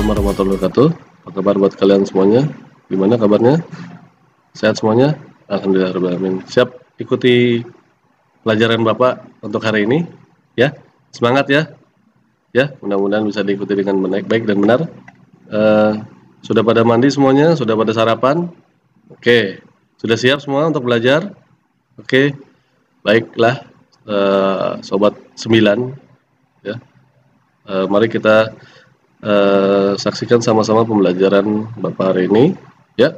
Assalamualaikum warahmatullahi wabarakatuh. Apa kabar buat kalian semuanya? Gimana kabarnya? Sehat semuanya? Alhamdulillah. Siap ikuti pelajaran Bapak untuk hari ini? Ya, semangat ya. Ya, mudah-mudahan bisa diikuti dengan baik dan benar. Sudah pada mandi semuanya? Sudah pada sarapan? Oke, sudah siap semua untuk belajar? Oke, baiklah, sobat 9 ya. Mari kita saksikan sama-sama pembelajaran Bapak hari ini ya.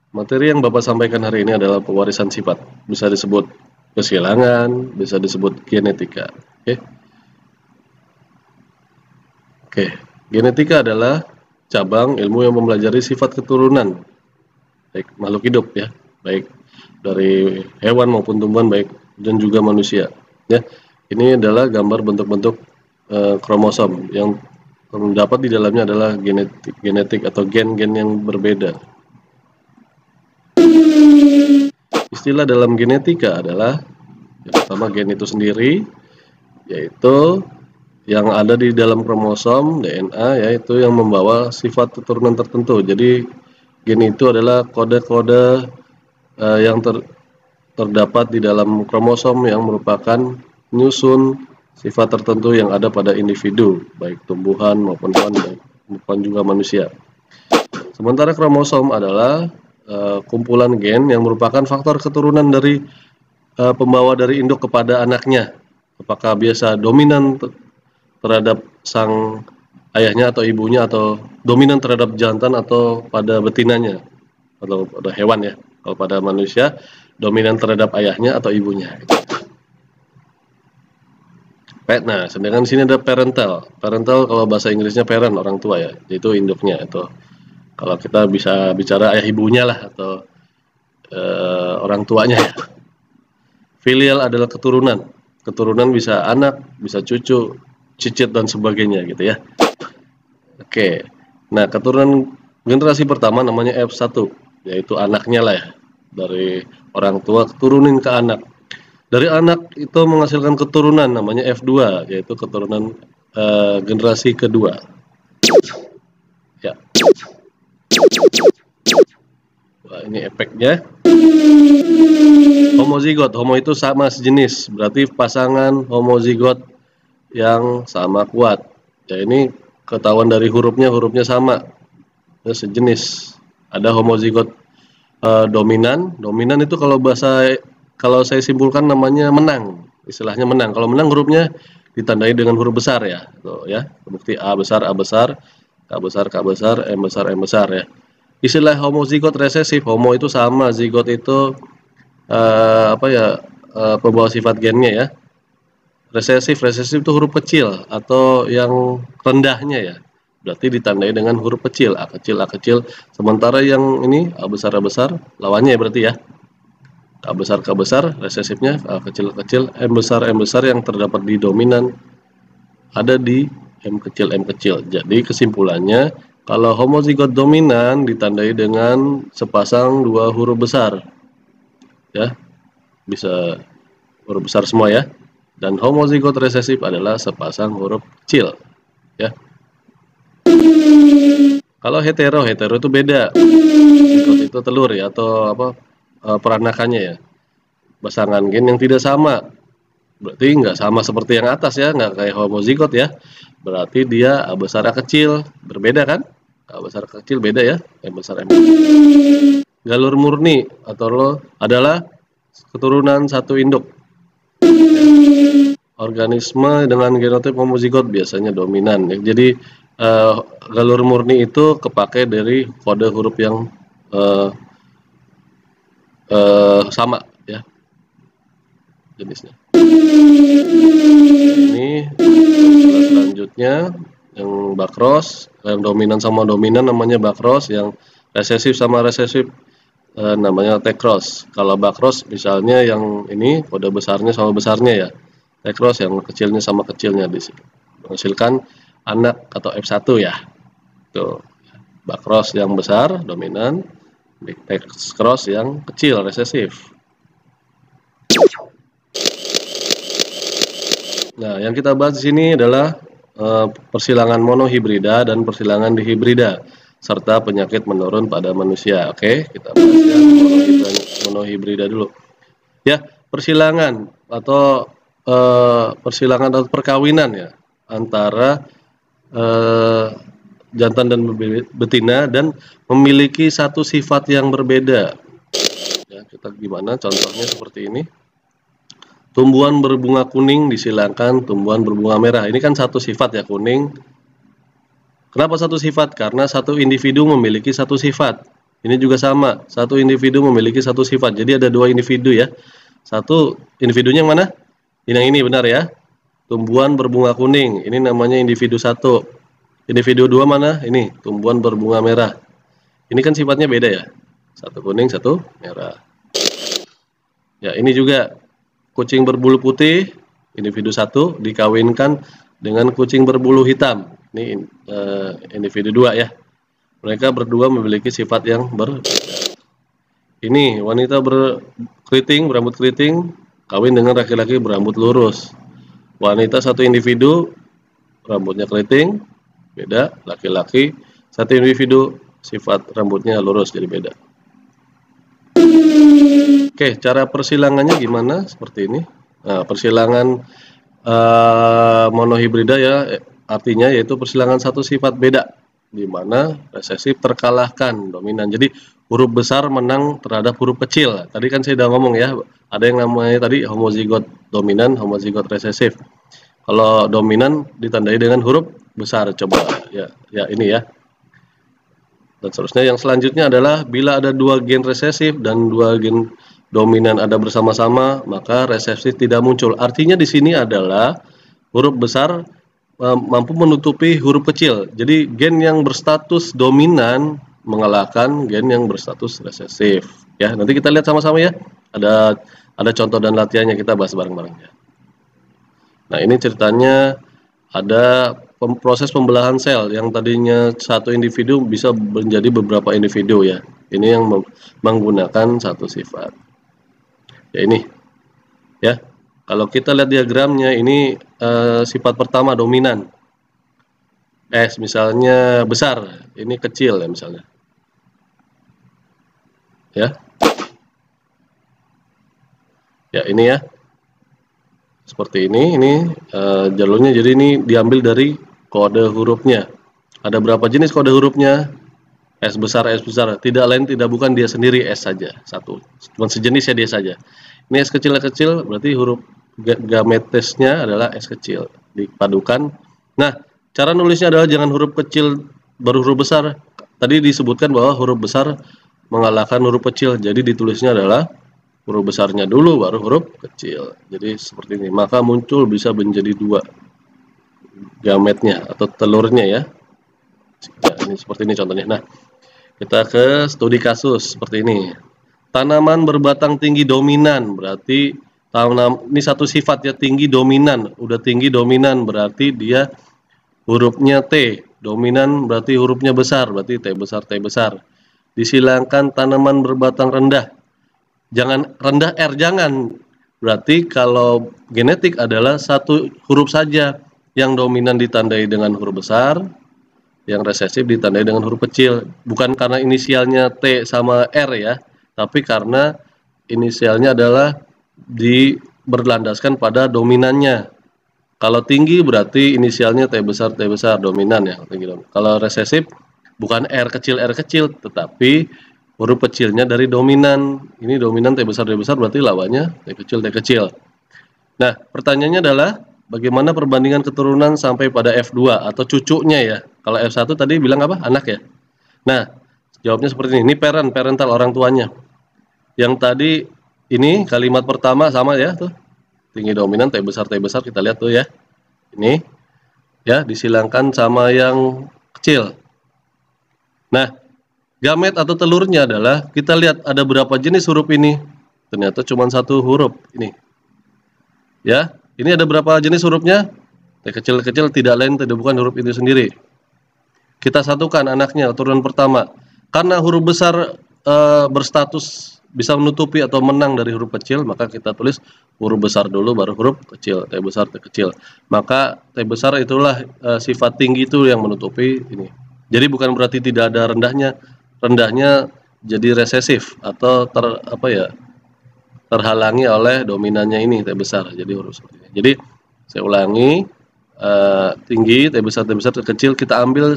Materi yang Bapak sampaikan hari ini adalah pewarisan sifat. Bisa disebut kesilangan, bisa disebut genetika. Oke. Genetika adalah cabang ilmu yang mempelajari sifat keturunan baik makhluk hidup ya, baik dari hewan maupun tumbuhan, baik dan juga manusia ya. Ini adalah gambar bentuk-bentuk kromosom yang terdapat di dalamnya adalah genetik atau gen-gen yang berbeda. Istilah dalam genetika adalah yang pertama gen itu sendiri, yaitu yang ada di dalam kromosom DNA, yaitu yang membawa sifat keturunan tertentu. Jadi gen itu adalah kode-kode yang terdapat di dalam kromosom yang merupakan nyusun sifat tertentu yang ada pada individu, baik tumbuhan maupun hewan, maupun juga manusia. Sementara kromosom adalah kumpulan gen yang merupakan faktor keturunan dari pembawa dari induk kepada anaknya. Apakah biasa dominan terhadap sang ayahnya atau ibunya, atau dominan terhadap jantan atau pada betinanya, atau pada hewan ya. Kalau pada manusia dominan terhadap ayahnya atau ibunya. Nah, sedangkan di sini ada parental. Parental kalau bahasa Inggrisnya parent, orang tua ya, yaitu induknya itu. Kalau kita bisa bicara ayah ibunya lah, atau orang tuanya ya. Filial adalah keturunan. Keturunan bisa anak, bisa cucu, cicit dan sebagainya gitu ya. Oke. Nah, keturunan generasi pertama namanya F1, yaitu anaknya lah ya. Dari orang tua turunin ke anak. Dari anak itu menghasilkan keturunan namanya F2, yaitu keturunan generasi kedua. Ya. Wah, ini efeknya. Homozigot, homo itu sama sejenis, berarti pasangan homozigot yang sama kuat. Ya, ini ketahuan dari hurufnya sama, ya, sejenis. Ada homozigot dominan. Dominan itu kalau saya simpulkan namanya menang, istilahnya menang. Kalau menang hurufnya ditandai dengan huruf besar ya, tuh ya. Bukti A besar, K besar, M besar ya. Istilah homozigot resesif, homo itu sama, zigot itu pembawa sifat gennya ya. Resesif itu huruf kecil atau yang rendahnya ya. Berarti ditandai dengan huruf kecil, A kecil. Sementara yang ini A besar, lawannya ya berarti ya. A besar, resesifnya A kecil, M besar yang terdapat di dominan ada di M kecil. Jadi kesimpulannya, kalau homozigot dominan ditandai dengan sepasang dua huruf besar. Ya. Bisa huruf besar semua ya. Dan homozigot resesif adalah sepasang huruf kecil. Ya. Kalau hetero itu beda. Zigot itu telur ya, atau peranakannya ya. Pasangan gen yang tidak sama. Berarti nggak sama seperti yang atas ya, nggak kayak homozigot ya. Berarti dia A besar A kecil, berbeda kan? A besar A kecil beda ya, M besar. Galur murni atau adalah keturunan satu induk. Organisme dengan genotip homozigot biasanya dominan ya. Jadi galur murni itu kepake dari kode huruf yang sama ya jenisnya. Ini selanjutnya yang bakros, yang dominan sama dominan namanya bakros, yang resesif sama resesif namanya tekros. Kalau bakros misalnya yang ini kode besarnya sama besarnya ya. Tekros yang kecilnya sama kecilnya di sini. Menghasilkan anak atau F1 ya. Tuh. Bakros yang besar dominan, tekros yang kecil resesif. Nah, yang kita bahas di sini adalah persilangan monohibrida dan persilangan dihibrida serta penyakit menurun pada manusia. Oke, kita bahas ya monohibrida dulu. Ya, persilangan atau perkawinan ya antara jantan dan betina dan memiliki satu sifat yang berbeda. Ya, kita gimana contohnya seperti ini. Tumbuhan berbunga kuning disilangkan tumbuhan berbunga merah. Ini kan satu sifat ya, kuning. Kenapa satu sifat? Karena satu individu memiliki satu sifat. Ini juga sama, satu individu memiliki satu sifat. Jadi ada dua individu ya. Satu individunya yang mana? Yang ini benar ya. Tumbuhan berbunga kuning. Ini namanya individu satu. Individu dua mana? Ini tumbuhan berbunga merah. Ini kan sifatnya beda ya. Satu kuning, satu merah. Ya, ini juga kucing berbulu putih, individu satu dikawinkan dengan kucing berbulu hitam. Ini individu dua ya. Mereka berdua memiliki sifat yang berbeda. Ini wanita berambut keriting, kawin dengan laki-laki berambut lurus. Wanita satu individu, rambutnya keriting, beda. Laki-laki satu individu, sifat rambutnya lurus, jadi beda. Oke, cara persilangannya gimana? Seperti ini. Nah, persilangan monohibrida ya, artinya yaitu persilangan satu sifat beda, di mana resesif terkalahkan dominan. Jadi huruf besar menang terhadap huruf kecil. Tadi kan saya udah ngomong ya, ada yang namanya tadi homozigot dominan, homozigot resesif. Kalau dominan ditandai dengan huruf besar, coba ya ini ya. Dan seterusnya yang selanjutnya adalah bila ada dua gen resesif dan dua gen dominan ada bersama-sama, maka resesif tidak muncul. Artinya di sini adalah huruf besar mampu menutupi huruf kecil. Jadi gen yang berstatus dominan mengalahkan gen yang berstatus resesif. Ya, nanti kita lihat sama-sama ya. Ada contoh dan latihannya, kita bahas bareng-bareng ya. Nah, ini ceritanya ada proses pembelahan sel yang tadinya satu individu bisa menjadi beberapa individu ya. Ini yang menggunakan satu sifat. Ya ini. Ya. Kalau kita lihat diagramnya ini sifat pertama dominan. S misalnya besar, ini kecil ya misalnya. Ya. Ya ini ya. Seperti ini jalurnya, jadi ini diambil dari kode hurufnya. Ada berapa jenis kode hurufnya? S besar, tidak lain tidak bukan dia sendiri, S saja, satu. Cuma sejenis ya dia saja. Ini S kecil berarti huruf gametesnya adalah S kecil dipadukan. Nah, cara nulisnya adalah jangan huruf kecil baru huruf besar. Tadi disebutkan bahwa huruf besar mengalahkan huruf kecil, jadi ditulisnya adalah huruf besarnya dulu baru huruf kecil. Jadi seperti ini, maka muncul bisa menjadi dua gametnya atau telurnya ya. Ini seperti ini contohnya. Nah, kita ke studi kasus seperti ini. Tanaman berbatang tinggi dominan berarti ini satu sifat ya, tinggi dominan. Udah tinggi dominan berarti dia hurufnya T. Dominan berarti hurufnya besar, berarti T besar. Disilangkan tanaman berbatang rendah. Jangan rendah R, jangan. Berarti kalau genetik adalah satu huruf saja. Yang dominan ditandai dengan huruf besar, yang resesif ditandai dengan huruf kecil. Bukan karena inisialnya T sama R ya, tapi karena inisialnya adalah berlandaskan pada dominannya. Kalau tinggi berarti inisialnya T besar dominan ya. Kalau resesif bukan R kecil tetapi huruf kecilnya dari dominan. Ini dominan T besar berarti lawannya T kecil. Nah, pertanyaannya adalah bagaimana perbandingan keturunan sampai pada F2 atau cucunya ya. Kalau F1 tadi bilang apa? Anak ya. Nah, jawabnya seperti ini. Ini parental orang tuanya. Yang tadi ini kalimat pertama sama ya tuh. Tinggi dominan T besar kita lihat tuh ya. Ini ya disilangkan sama yang kecil. Nah, gamet atau telurnya adalah kita lihat ada berapa jenis huruf ini. Ternyata cuma satu huruf ini. Ya, ini ada berapa jenis hurufnya? T kecil tidak lain tidak bukan huruf itu sendiri. Kita satukan anaknya turunan pertama. Karena huruf besar berstatus bisa menutupi atau menang dari huruf kecil, maka kita tulis huruf besar dulu baru huruf kecil, T besar T kecil. Maka T besar itulah sifat tinggi itu yang menutupi ini. Jadi bukan berarti tidak ada rendahnya. Rendahnya jadi resesif atau terhalangi oleh dominannya ini T besar. Jadi huruf seperti ini. Jadi saya ulangi, tinggi T besar T kecil, kita ambil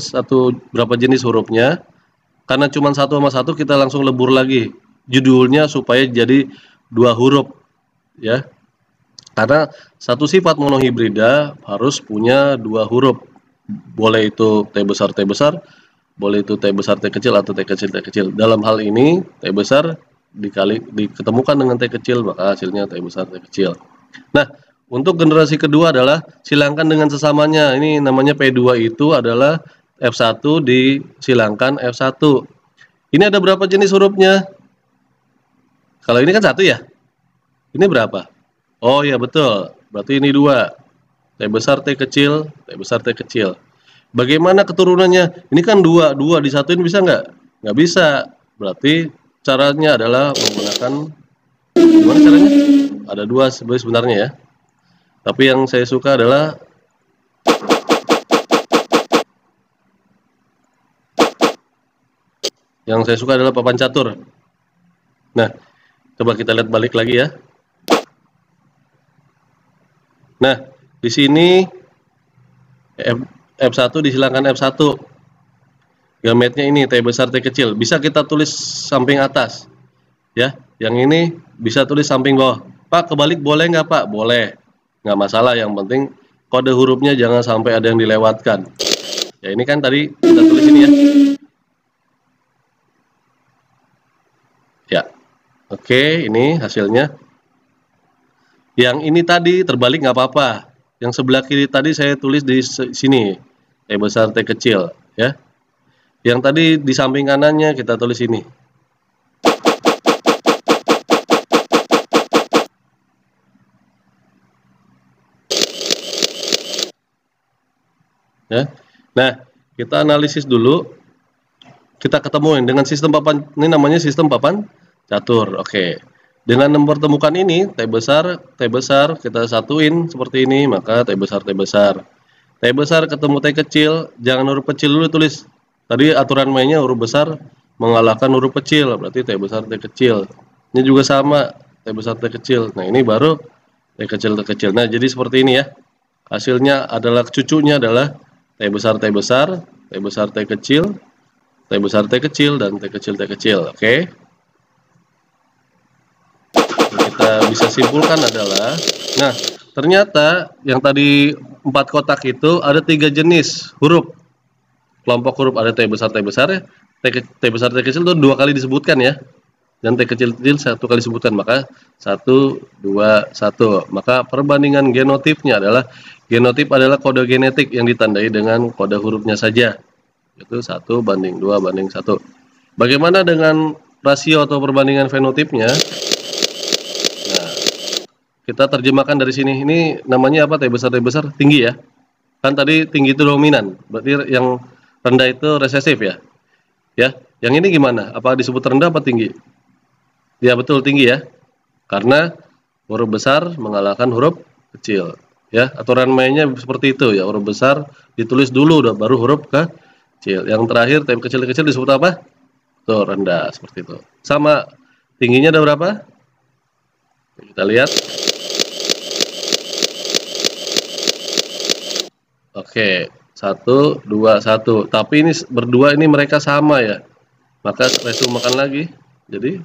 berapa jenis hurufnya. Karena cuma satu sama satu, kita langsung lebur lagi judulnya supaya jadi 2 huruf ya. Karena satu sifat monohibrida harus punya 2 huruf. Boleh itu T besar, boleh itu T besar T kecil atau T kecil. Dalam hal ini T besar diketemukan dengan T kecil, maka hasilnya T besar T kecil. Nah, untuk generasi kedua adalah silangkan dengan sesamanya. Ini namanya P2 itu adalah F1 disilangkan F1. Ini ada berapa jenis hurufnya? Kalau ini kan 1 ya? Ini berapa? Oh ya betul, berarti ini 2. T besar T kecil, T besar T kecil. Bagaimana keturunannya? Ini kan 2 disatuin bisa nggak? Nggak bisa. Berarti caranya adalah menggunakan, gimana caranya? Ada 2 sebenarnya ya. Tapi yang saya suka adalah papan catur. Nah, coba kita lihat balik lagi ya. Nah, di sini F1 disilangkan F1. Gametnya ini T besar T kecil. Bisa kita tulis samping atas. Ya, yang ini bisa tulis samping bawah. Pak, kebalik boleh nggak Pak? Boleh. Nggak masalah, yang penting kode hurufnya jangan sampai ada yang dilewatkan. Ya, ini kan tadi kita tulis ini ya. Ya, oke, ini hasilnya. Yang ini tadi terbalik nggak apa-apa. Yang sebelah kiri tadi saya tulis di sini, T besar T kecil, ya. Yang tadi di samping kanannya kita tulis ini. Ya. Nah, kita analisis dulu. Kita ketemuin dengan sistem papan, ini namanya sistem papan catur. Oke. Dengan mempertemukan ini T besar kita satuin seperti ini, maka T besar T besar ketemu T kecil, jangan huruf kecil dulu tulis. Tadi aturan mainnya huruf besar mengalahkan huruf kecil, berarti T besar T kecil. Ini juga sama, T besar T kecil. Nah, ini baru T kecil. Nah, jadi seperti ini ya. Hasilnya adalah, cucunya adalah T besar T besar T kecil, T besar T kecil, dan T kecil. Oke. Kita bisa simpulkan adalah, nah ternyata yang tadi 4 kotak itu ada 3 jenis huruf. Kelompok huruf ada T besar ya. T besar T kecil itu 2 kali disebutkan ya. Dan T kecil 1 kali disebutkan, maka 1, 2, 1. Maka perbandingan genotipnya adalah, genotip adalah kode genetik yang ditandai dengan kode hurufnya saja. Itu 1 banding 2 banding 1. Bagaimana dengan rasio atau perbandingan fenotipnya? Nah, kita terjemahkan dari sini. Ini namanya apa? T besar tinggi ya. Kan tadi tinggi itu dominan, berarti yang rendah itu resesif ya. Ya, yang ini gimana? Apa disebut rendah apa tinggi? Ya betul, tinggi ya. Karena huruf besar mengalahkan huruf kecil. Ya, aturan mainnya seperti itu ya. Huruf besar ditulis dulu, baru huruf kecil. Yang terakhir T kecil disebut apa? Tuh, rendah, seperti itu. Sama tingginya ada berapa? Kita lihat. Oke, 1, 2, 1. Tapi ini berdua ini mereka sama ya. Maka saya sumakan lagi. Jadi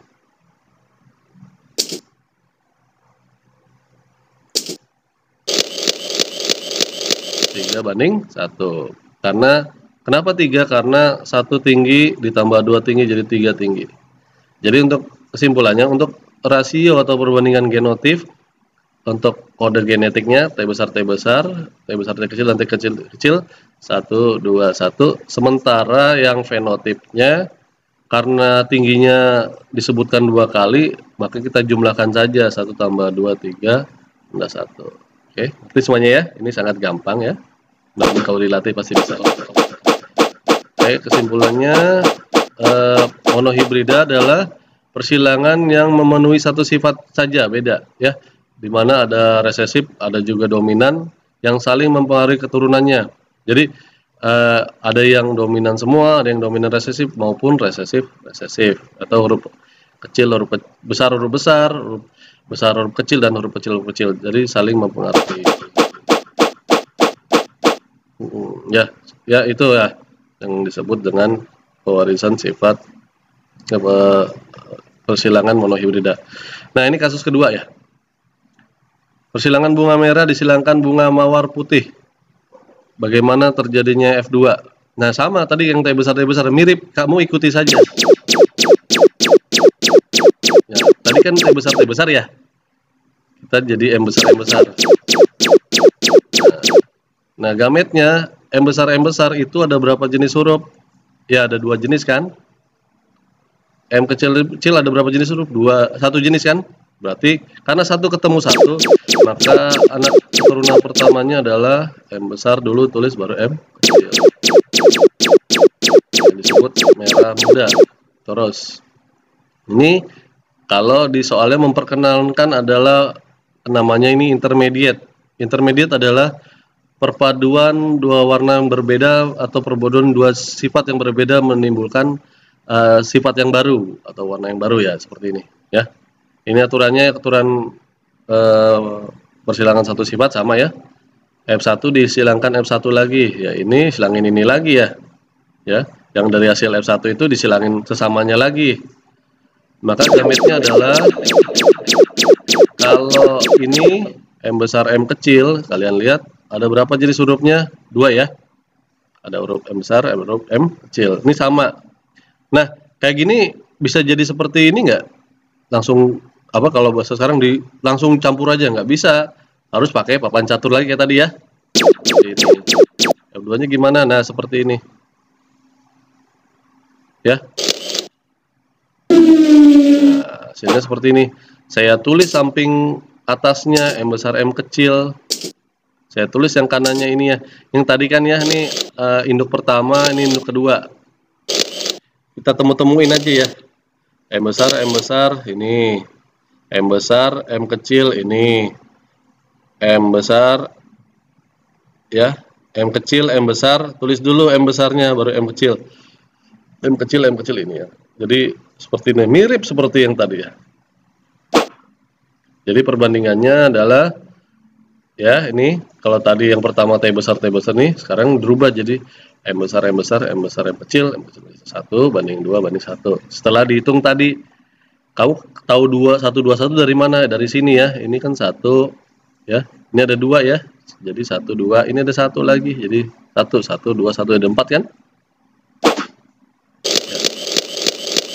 3 banding 1. Karena kenapa 3? Karena 1 tinggi ditambah 2 tinggi jadi 3 tinggi. Jadi untuk kesimpulannya, untuk rasio atau perbandingan genotip, untuk kode genetiknya T besar T kecil, dan T kecil 1, 2, 1. Sementara yang fenotipnya, karena tingginya disebutkan 2 kali, maka kita jumlahkan saja 1 tambah 2, 3, tambah 1. Oke, itu semuanya ya. Ini sangat gampang ya. Namun kalau dilatih pasti bisa. Oke, kesimpulannya monohibrida adalah persilangan yang memenuhi satu sifat saja, beda ya. Di mana ada resesif, ada juga dominan yang saling mempengaruhi keturunannya. Jadi ada yang dominan semua, ada yang dominan resesif maupun resesif atau huruf kecil, huruf besar, huruf besar, huruf besar, huruf kecil, dan huruf kecil, huruf kecil. Jadi saling mempengaruhi. Ya itu ya yang disebut dengan pewarisan sifat persilangan monohibrida. Nah, ini kasus kedua ya. Persilangan bunga merah disilangkan bunga mawar putih. Bagaimana terjadinya F2? Nah, sama tadi yang T besar mirip, kamu ikuti saja. Ya, tadi kan T besar ya. Kita jadi M besar. Nah, gametnya M besar itu ada berapa jenis huruf? Ya, ada 2 jenis kan? M kecil ada berapa jenis huruf? Satu jenis kan? Berarti karena satu ketemu satu, maka anak keturunan pertamanya adalah M besar dulu, tulis baru M kecil. Yang disebut merah muda. Terus ini kalau di soalnya memperkenalkan adalah namanya ini intermediate. Intermediate adalah perpaduan dua warna yang berbeda atau perpaduan dua sifat yang berbeda menimbulkan sifat yang baru atau warna yang baru ya, seperti ini ya. Ini aturannya aturan persilangan satu sifat sama ya. F1 disilangkan F1 lagi ya, ini silangin ini lagi ya. Ya, yang dari hasil F1 itu disilangin sesamanya lagi. Maka gametnya adalah kalau ini M besar M kecil, kalian lihat ada berapa jenis hurufnya? 2 ya. Ada huruf M besar, huruf M kecil. Ini sama. Nah, kayak gini bisa jadi seperti ini nggak? Langsung kalau bahasa sekarang langsung campur aja, nggak bisa, harus pakai papan catur lagi kayak tadi ya. Ini F2-nya gimana? Nah, seperti ini ya. Nah, hasilnya seperti ini. Saya tulis samping atasnya M besar M kecil, saya tulis yang kanannya ini ya. Yang tadi kan ya, ini induk pertama, ini induk kedua. Kita temuin aja ya. M besar ini, M besar, M kecil ini, M besar, ya, M kecil, M besar, tulis dulu M besarnya, baru M kecil. M kecil ini ya. Jadi seperti ini, mirip seperti yang tadi ya. Jadi perbandingannya adalah, ya ini, kalau tadi yang pertama T besar nih, sekarang berubah jadi M besar, M kecil, 1 banding 2 banding 1. Setelah dihitung tadi, kamu tahu 1 dari mana? Dari sini ya. Ini kan 1 ya. Ini ada 2 ya. Jadi 1 2, ini ada 1 lagi. Jadi 1 2 1 ada 4 kan? Ya.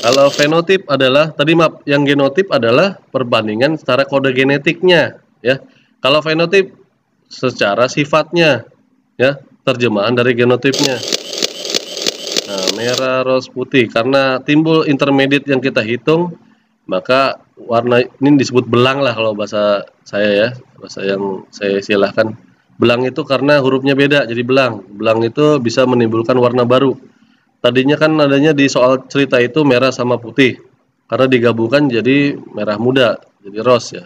Kalau fenotip adalah yang genotip adalah perbandingan secara kode genetiknya ya. Kalau fenotip secara sifatnya ya, terjemahan dari genotipnya. Nah, merah, ros, putih karena timbul intermediate yang kita hitung, maka warna ini disebut belang lah kalau bahasa saya ya, bahasa yang saya silahkan. Belang itu karena hurufnya beda jadi belang. Belang itu bisa menimbulkan warna baru. Tadinya kan adanya di soal cerita itu merah sama putih, karena digabungkan jadi merah muda, jadi ros ya.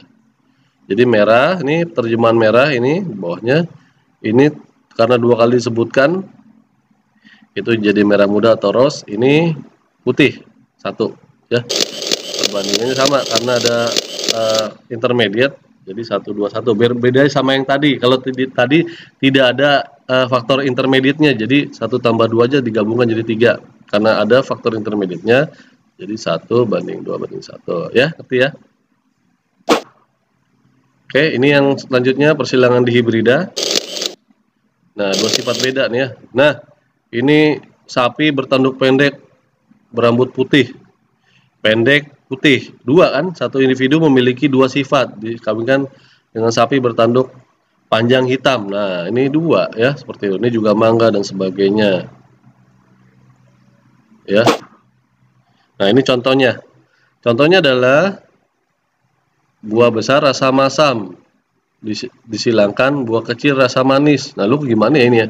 Jadi merah, ini terjemahan merah ini bawahnya, ini karena 2 kali disebutkan itu jadi merah muda atau ros, ini putih 1 ya. Perbandingannya sama karena ada intermediate, jadi 1 2 1. Beda sama yang tadi. Kalau tadi tidak ada faktor intermediate-nya, jadi 1 tambah 2 aja digabungkan jadi 3. Karena ada faktor intermediate-nya, jadi 1 banding 2 banding 1 ya, ngerti ya? Oke, ini yang selanjutnya persilangan dihibrida. Nah, 2 sifat beda nih ya. Nah, ini sapi bertanduk pendek, berambut putih. Pendek, putih. 2 kan? Satu individu memiliki 2 sifat. Dikawinkan dengan sapi bertanduk panjang hitam. Nah, ini 2 ya, seperti itu. Ini juga mangga dan sebagainya. Ya. Nah, ini contohnya. Contohnya adalah buah besar rasa masam disilangkan buah kecil rasa manis. Nah, lu gimana ya ini ya?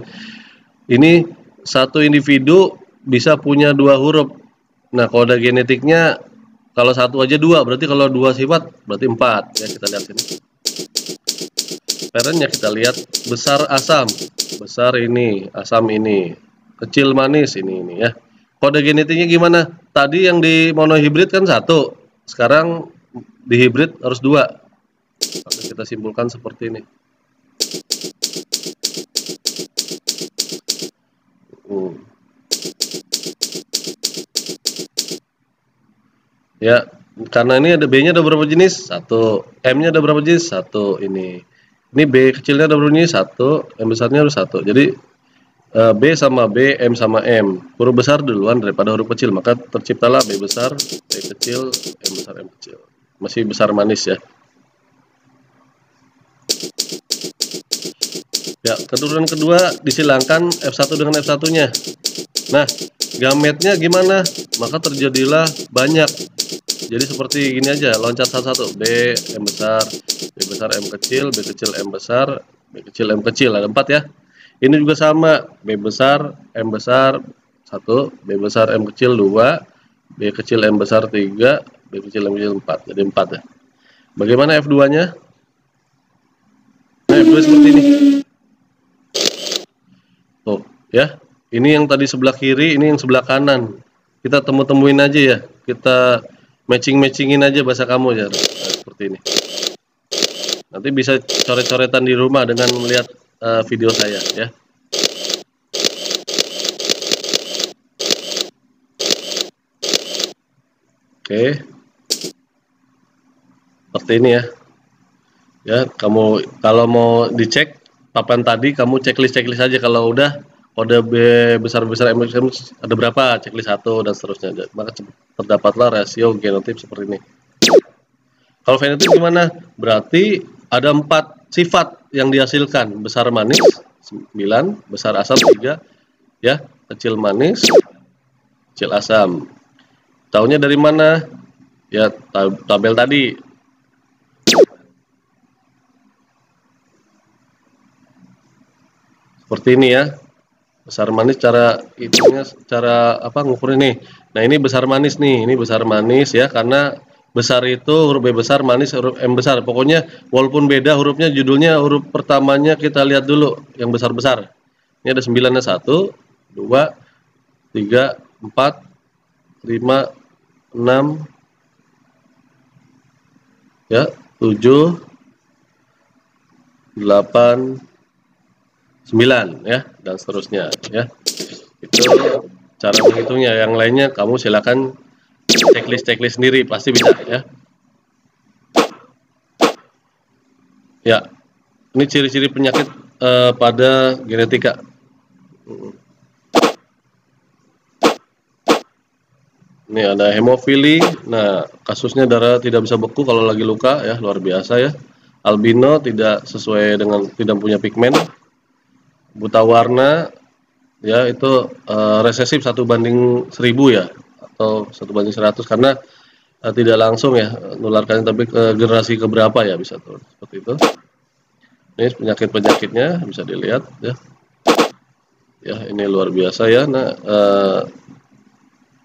Ini satu individu bisa punya 2 huruf. Nah, kode genetiknya Kalau satu aja 2, berarti kalau 2 sifat berarti 4 ya. Kita lihat sini. Parentnya kita lihat besar asam, besar ini, asam ini, kecil manis ini ya. Kode genetiknya gimana? Tadi yang di monohibrid kan 1, sekarang di hibrid harus 2. Maka kita simpulkan seperti ini. Ya, karena ini ada B-nya ada berapa jenis? 1. M-nya ada berapa jenis? 1 ini. Ini B kecilnya ada berapa jenis? 1. M besarnya harus 1. Jadi B sama B, M sama M. Huruf besar duluan daripada huruf kecil, maka terciptalah B besar, B kecil, M besar, M kecil. Masih besar manis ya. Ya, keturunan kedua disilangkan F1 dengan F1-nya. Nah, gametnya gimana? Maka terjadilah banyak. Jadi seperti gini aja, loncat satu-satu. B, M besar, B besar, M kecil, B kecil, M besar, B kecil, M kecil. Ada 4 ya. Ini juga sama, B besar, M besar 1, B besar, M kecil 2, B kecil, M besar 3, B kecil, M kecil 4. Jadi 4 ya. Bagaimana F2-nya? Nah, F2 seperti ini. Tuh, ya. Ini yang tadi sebelah kiri, ini yang sebelah kanan. Kita temu-temuin aja ya. Kita matching-matchingin aja bahasa kamu ya. Nah, seperti ini. Nanti bisa coret-coretan di rumah dengan melihat video saya ya. Oke. Seperti ini ya. Ya, kamu kalau mau dicek papan tadi kamu checklist aja, kalau udah kode B besar-besar M ada berapa, checklist 1 dan seterusnya. Maka terdapatlah rasio genotip seperti ini. Kalau fenotip gimana? Berarti ada 4 sifat yang dihasilkan. Besar manis 9, besar asam 3, ya, kecil manis, kecil asam. Taunya dari mana? Ya, tabel tadi. Seperti ini ya. Besar manis cara itunya, cara apa ngukur ini. Nah, ini besar manis nih, ini besar manis ya, karena besar itu huruf B besar, manis huruf M besar. Pokoknya walaupun beda hurufnya, judulnya huruf pertamanya kita lihat dulu yang besar-besar. Ini ada 9-nya 1, 2, 3, 4, 5, 6, ya, 7, 8, 9 ya, dan seterusnya ya. Itu cara menghitungnya. Yang lainnya kamu silakan checklist sendiri, pasti bisa ya. Ya, ini ciri-ciri penyakit pada genetika. Ini ada hemofili. Nah, kasusnya darah tidak bisa beku kalau lagi luka ya, luar biasa ya. Albino tidak sesuai dengan, tidak punya pigmen. Buta warna ya, itu resesif 1/1000 ya, atau 1/100, karena tidak langsung ya nularkan, tapi ke generasi keberapa ya bisa tuh, seperti itu. Ini penyakit-penyakitnya bisa dilihat ya. Ya, ini luar biasa ya. Nah,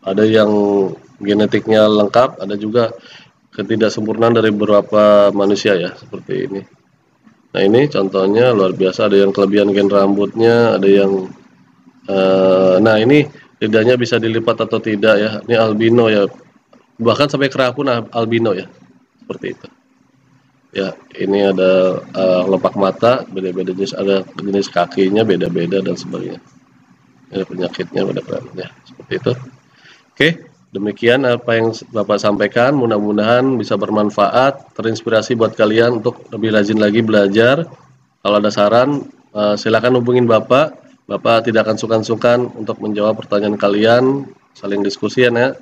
ada yang genetiknya lengkap, ada juga ketidaksempurnaan dari beberapa manusia ya, seperti ini. Nah, ini contohnya luar biasa, ada yang kelebihan gen rambutnya, ada yang nah, ini lidahnya bisa dilipat atau tidak ya. Ini albino ya, bahkan sampai kera pun albino ya, seperti itu ya. Ini ada kelopak mata beda-beda jenis, ada jenis kakinya beda-beda dan sebagainya. Ini penyakitnya beda-beda ya, seperti itu. Oke, demikian apa yang Bapak sampaikan, mudah-mudahan bisa bermanfaat, terinspirasi buat kalian untuk lebih rajin lagi belajar. Kalau ada saran, silakan hubungin Bapak. Bapak tidak akan sungkan-sungkan untuk menjawab pertanyaan kalian, saling diskusi ya.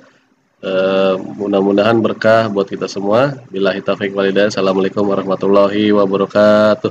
Mudah-mudahan berkah buat kita semua. Billahi taufiq walhidayah. Assalamualaikum warahmatullahi wabarakatuh.